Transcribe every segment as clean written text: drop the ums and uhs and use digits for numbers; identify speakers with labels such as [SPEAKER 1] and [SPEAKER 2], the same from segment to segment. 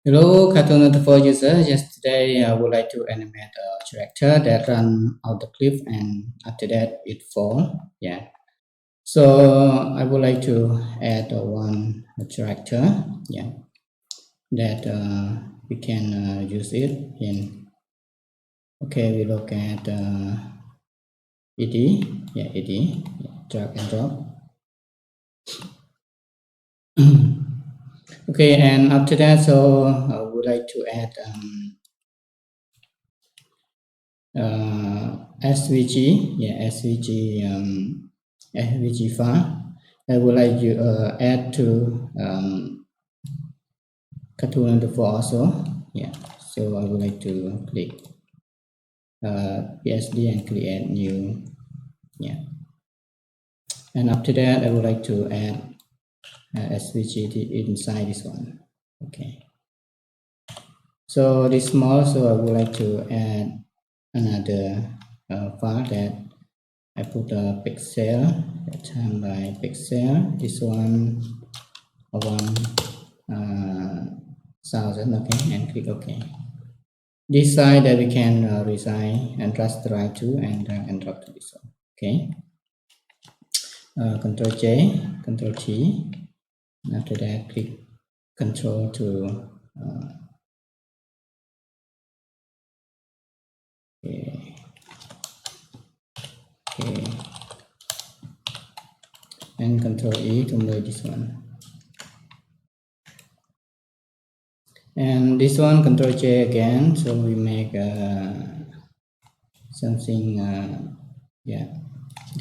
[SPEAKER 1] Hello, Cartoon Animator user. Yesterday, I would like to animate a character that run out the cliff, and after that, it fall. Yeah. So I would like to add one character. Yeah, that we can use it in. Okay, we look at ed. Yeah, ed. Yeah, drag and drop. Okay, and after that, so I would like to add SVG, yeah, SVG file. I would like you add to Cartoon Animator also. Yeah, so I would like to click PSD and create new. Yeah, and after that, I would like to add SVG inside this one. Okay, so this small, so I would like to add another file that I put a pixel that time by pixel. This one 1000. Okay, and click OK. This side that we can resign and rasterize to and drag and drop to this one. Okay. Control J, Control T. And after that, click Control to okay. Okay. And Control E to merge this one. And this one, Control J again, so we make something, yeah,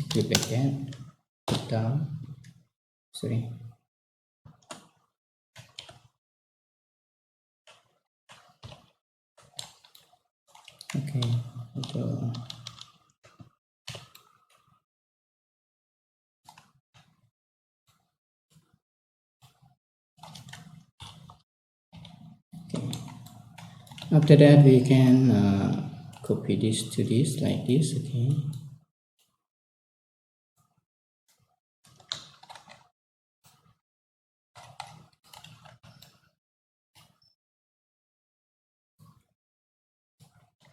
[SPEAKER 1] click like that, down, sorry. Okay, so okay. After that, we can copy this to this like this. Okay.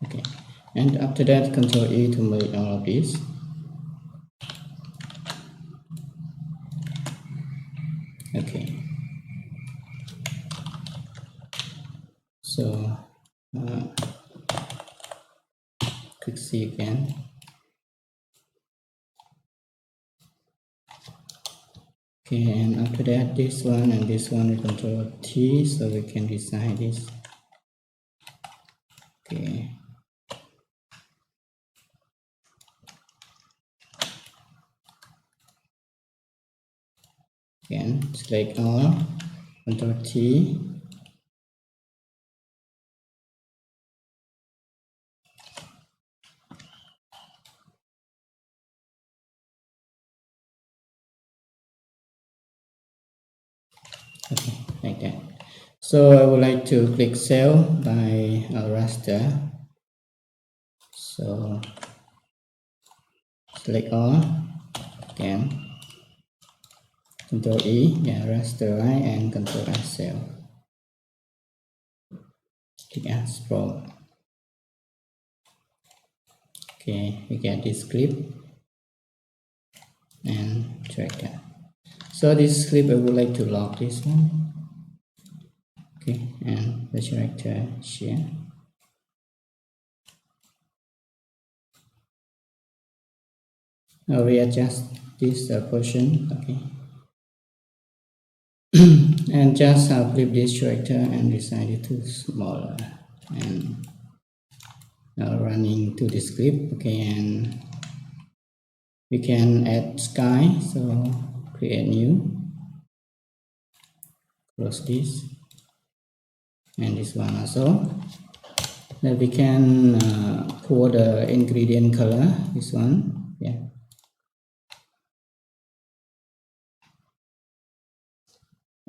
[SPEAKER 1] Okay, and after that, Control E to merge all of this. Okay. So click C again. Okay, and after that, this one and this one we Control T, so we can design this. Okay. Again, select all, Control T. Okay, like that. So I would like to click cell by raster. So select all again, Control E, yeah, rasterize and Control S cell. Click as scroll. Okay, we get this clip and drag that. So this clip I would like to lock this one. Okay, and the character share. Now we adjust this portion. Okay. And just flip this character and design it to smaller and running to this clip. Okay, and we can add sky, so create new, close this, and this one also. Then we can pour the ingredient color, this one, yeah.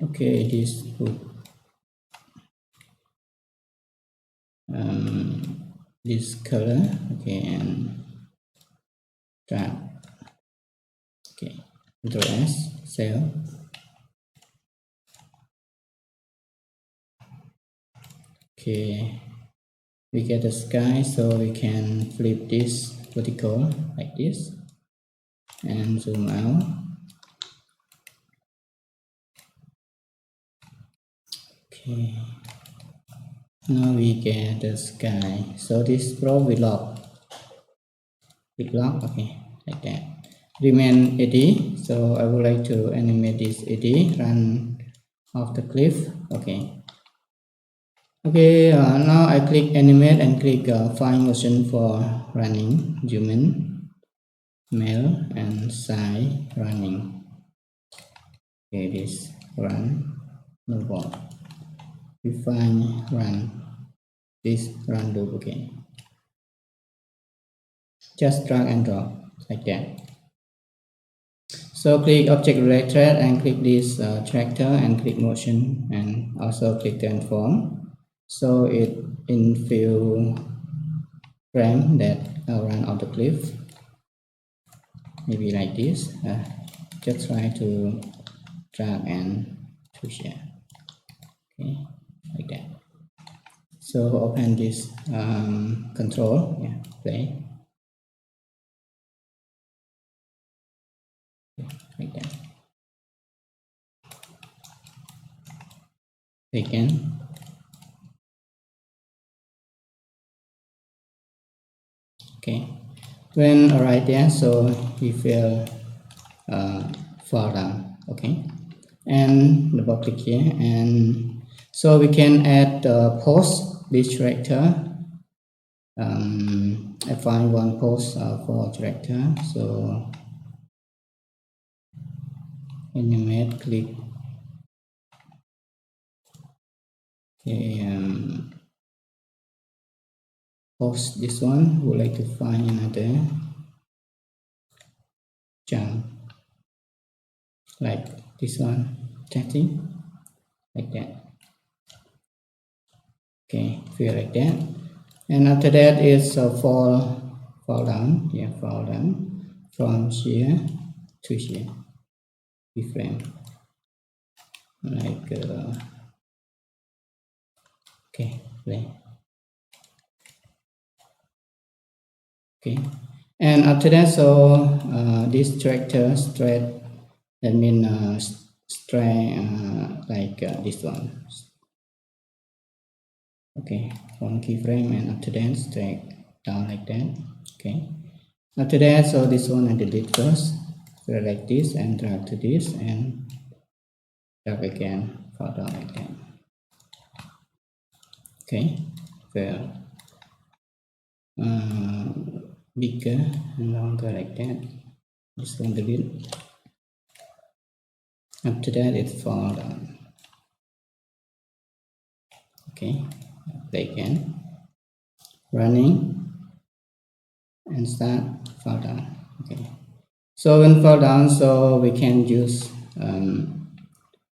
[SPEAKER 1] Okay, this would this color. Okay, and drag. Okay, Control S, cell. Okay, we get the sky, so we can flip this vertical like this and zoom out. Okay, now we get the sky, so this probe will lock. Okay, like that. Remain eddy, so I would like to animate this eddy, run off the cliff. Okay. Okay, now I click animate and click find motion for running, zoom in, male and side running. Okay, this run, no more. We find run, this run loop again. Just drag and drop like that. So click object related and click this tractor and click motion and also click transform. So it in few frame that run off the cliff. Maybe like this. Just try to drag and push it. Okay, like that. So open this control. Yeah, play. Like that. Again. Okay. When right there, so he will fall down. Okay. And double click here, and so we can add the pose this character. I find one pose for character. So animate, click. Okay, pause this one. Would like to find another jump like this one, chatting like that. Okay, feel like that. And after that is fall down. Yeah, fall down from here to here. Frame like okay, play. Okay, and after that, so this character straight, that means straight like this one. Okay, one keyframe, and after that straight down like that. Okay, after that, so this one I delete first. So like this and drag to this and drag again, fall down like that. Okay, so bigger and longer like that. This one delete. After that, it fall down. Okay, play again. Running and start, fall down. Okay, so when fall down, so we can use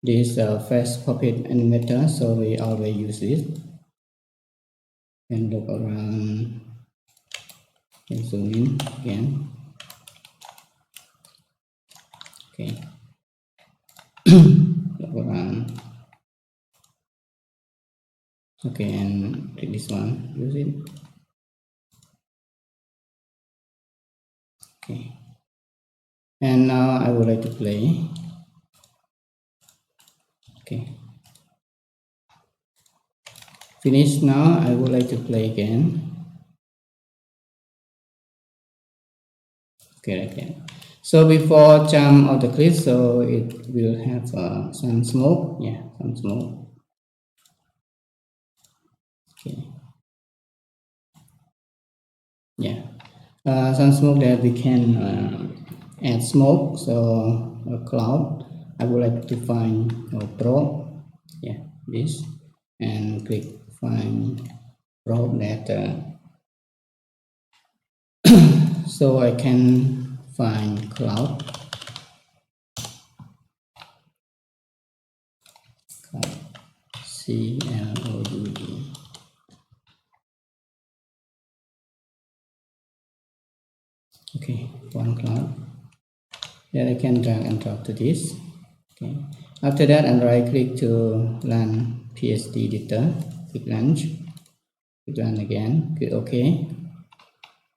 [SPEAKER 1] this fast puppet animator. So we always use it. And look around and zoom in again. Okay, look around. Okay, and take this one, use it. Okay, and now I would like to play. Okay, finish. Now I would like to play again. Okay, like that. So before jump of the cliff, so it will have some smoke. Yeah, some smoke. Okay. Yeah, some smoke that we can add smoke. So a cloud. I would like to find a probe. Yeah, this, and click find probe that. So I can find cloud. CLOUD. Okay, one cloud. Then I can drag and drop to this. Okay. After that, and right click to run PSD editor. click launch, click run again, click OK,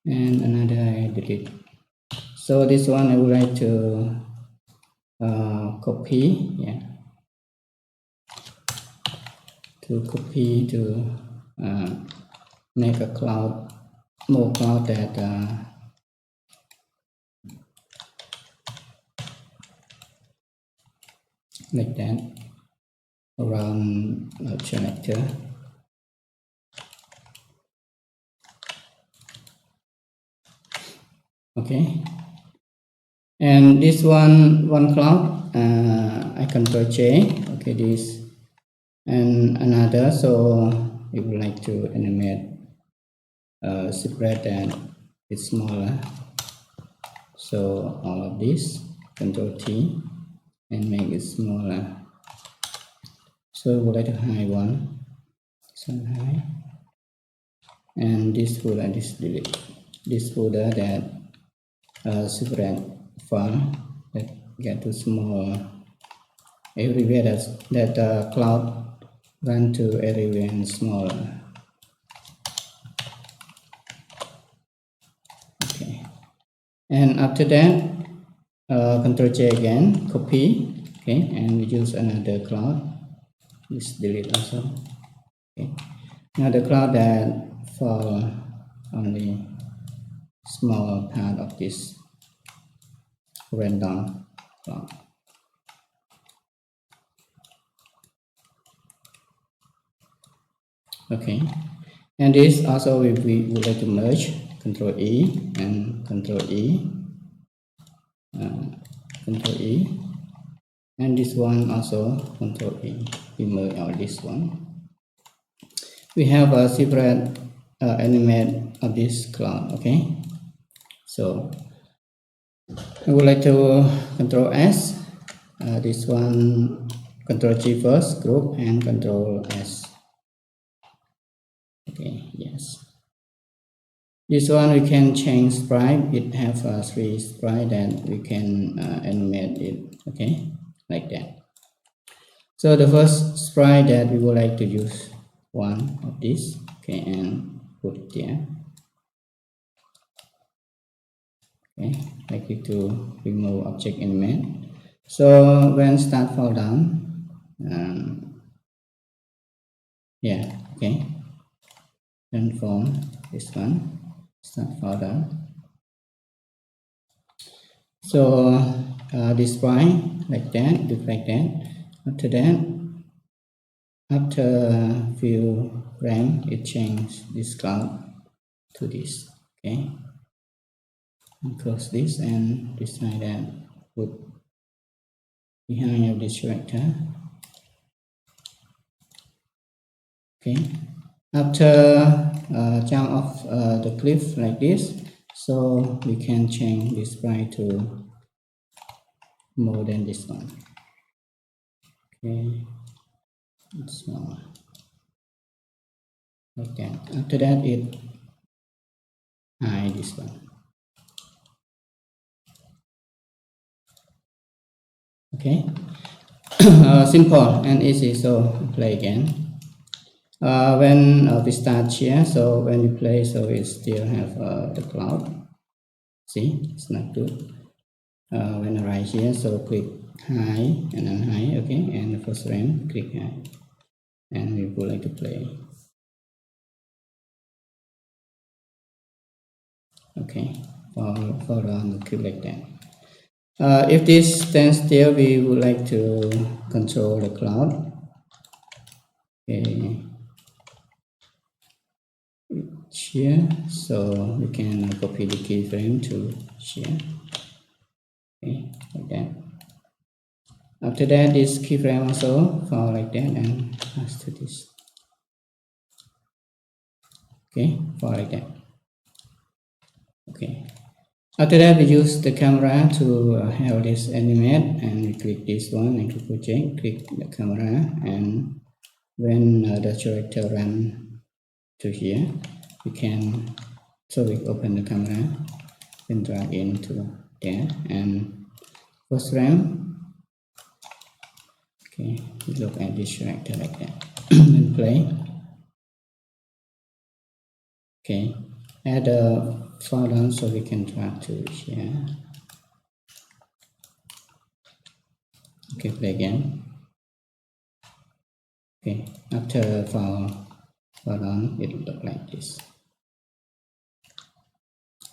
[SPEAKER 1] and another I delete. So this one I would like to copy, yeah, to make a cloud, more cloud that like that around character. Okay, and this one cloud I control J. Okay, this and another. So we would like to animate separate and it's smaller. So all of this, control T, and make it smaller. So we would like to hide one. This one hide, and this folder, this delete. This folder that separate file that get too small everywhere. That cloud run to everywhere and smaller. Okay, and after that control J again, copy. Okay, and we use another cloud. This delete also. Okay, now the cloud that for only small part of this random cloud. Okay, and this also we would like to merge. Control E and Control E, Control E, and this one also Control E. We merge out this one. We have a separate animate of this cloud. Okay, so I would like to Control S. This one Control G first, group, and Control S. Okay, yes. This one we can change sprite. It have 3 sprite that we can animate it. Okay, like that. So the first sprite that we would like to use one of this. Okay, and put it there. Okay, I click to remove object animate. So when start fall down, yeah, okay, then from this one start fall down. So this sprite like that, look like that. After that, after few frame, it changes this cloud to this. Okay, and close this and decide that put behind of this character. Okay, after jump off the cliff like this, so we can change this sprite to more than this one. Okay, it's smaller like that. After that, it hide this one. Okay, simple and easy. So play again. When we start here, so when we play, so it still have the cloud. See, it's not good. When I write here, so click high and then high. Okay, and the first frame, click high, and we would like to play. Okay, for on the clip like that. If this stands still, we would like to control the cloud. Okay, here, so we can copy the keyframe to here. Okay, like that. After that, this keyframe also fall like that and pass to this. Okay, fall like that. Okay. After that, we use the camera to have this animate, and we click this one and click project, click the camera, and when the character run to here, we can, so we open the camera and drag into there, and first frame. Okay, we look at this character like that and play. Okay, add a fall down so we can drag to here. Okay, play again. Okay, after fall down, it will look like this.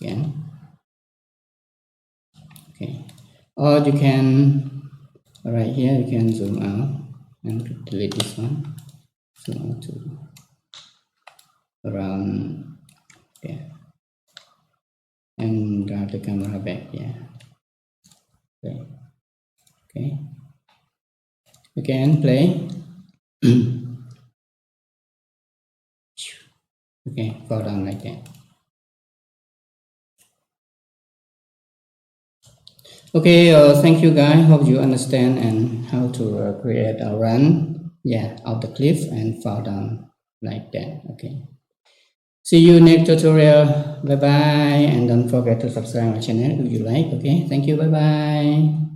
[SPEAKER 1] Again. Okay, or you can right here you can zoom out and delete this one. Zoom out to around there and drag the camera back here. Okay. Okay. Again, play. Okay, fall down like that. Okay, thank you guys. Hope you understand and how to create a run, yeah, of the cliff and fall down like that. Okay. See you next tutorial. Bye bye, and don't forget to subscribe my channel if you like. Okay, thank you. Bye bye.